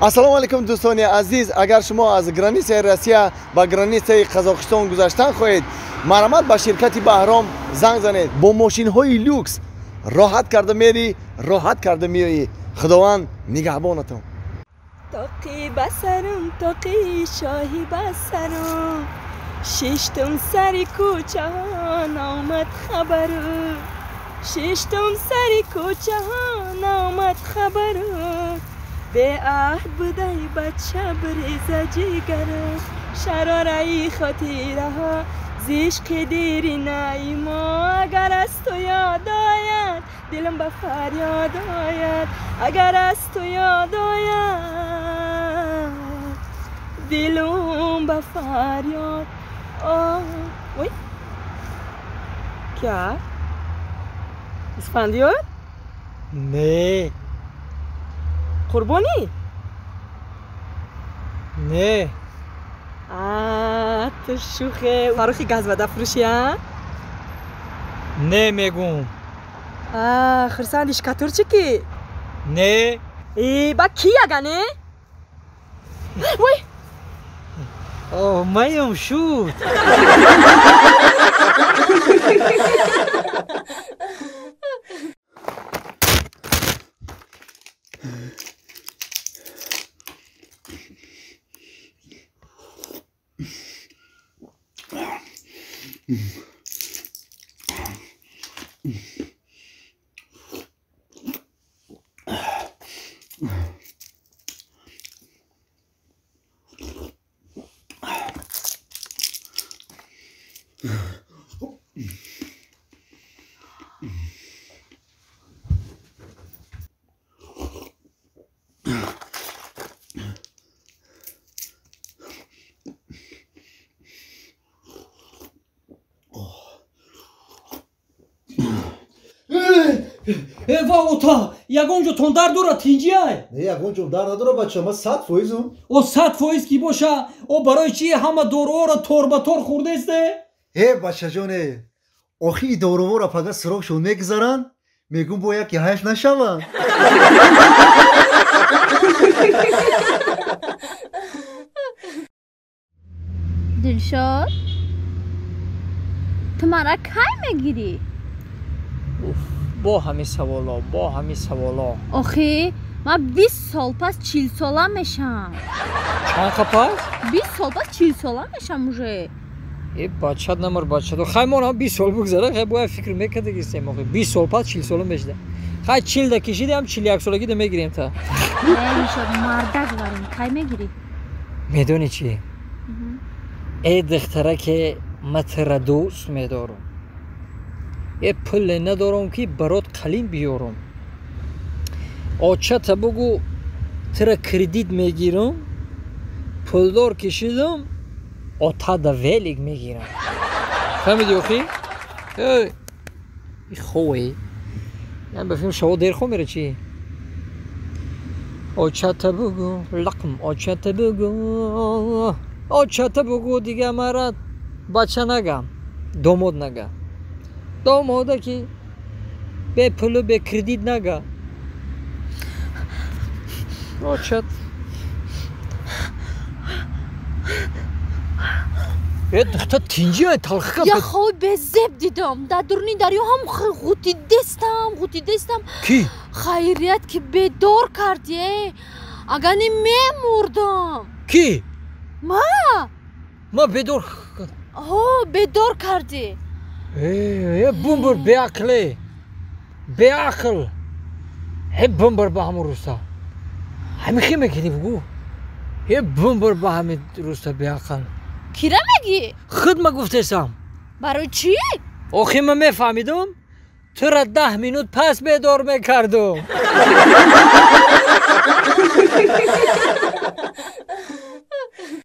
السلام علیکم دوستان عزیز. اگر شما از گرانیسه روسیه با گرانیسه قزاقستان گذشتن خواهید، مرامت با شرکت بهرام زنگ زنید. با ماشین های لوکس راحت کرده میری، راحت کرده میایی. خداوند نگهبانتون. تاقی بسرم تاقی شاهی بسرم، ششتم سری کوچه ها نامد خبرم، ششتم سری کوچه ها نامد خبرم. به عهد بودی بچه بریزه جیگرم، شرارهی خاطره ها زیشق دیری نایما. اگر از تو یاد آید دلم به فریاد آید، اگر از تو یاد آید دلم به فریاد آید. وی کیا؟ اسفندیار؟ نه قربانی؟ نه تو شوخه فاروخی گاز بده فروشی ها؟ نه میگم. خرساندیش کتور چی کی؟ نه با کی اگه نه؟ وی اوه مایم شد. ва ота ягонҷо тондар дора тинҷиай. Не ягонҷо дар надора бача, ман 100%ум. о 100% ки боша, о барои чи ҳама доруҳоро торбатор хӯрдесте? бачаҷоне, охи и доруҳоро пага сӯрохшон мегузаранд, мегӯм бояд ки ҳайф нашаванд. دلشاد تو مرا کی میگیری؟ با همین سوالا آخه من 20 سال پس 40 ساله میشم. چند پس؟ 20 سال پس 40 ساله میشم уже. ای بچه نمر بچه تو خیلی ما 20 سال بگذره خیلی باید فکر میکرده که سیم آخه 20 سال پس 40 ساله میشده. خیلی 40 ده کشیده هم 41 سالگی ده میگیریم تا. نه میشد مردک داریم کی میگیری؟ میدونی چی؟ ای دختره که من تر دوست میدارم. ای پول ندارم که برات قلیم بیارم. آچه بگو تر کردیت میگیرم، پولدار کشیدم، آتا دا ویلیگ میگیرم. فهمیدی اخی؟ ای خوبه. من بفهم شما دیر خوب میره چی؟ آچه بگو لقم، آچه بگو، آچه بگو دیگه مرد بچه نگم، داماد نگم. داماده که به پول به کردیت نگم. آچه یه دختر تینجی های تلخ یا خوی به زب دیدم در درونی دریا هم غوطی دستم کی؟ خیریت که بیدار کردی اگر میمردم. کی؟ ما بیدار بیدار کردی. یه بومبر بیعقل هی بومبر با همون روستا همین خیمه کنی بگو یه بومبر با همین روستا بیعقل کی را میگی؟ خود ما گفتستم. برای چی؟ آخی من میفهمیدم تو را 10 مینوت پس بیدار میکردم.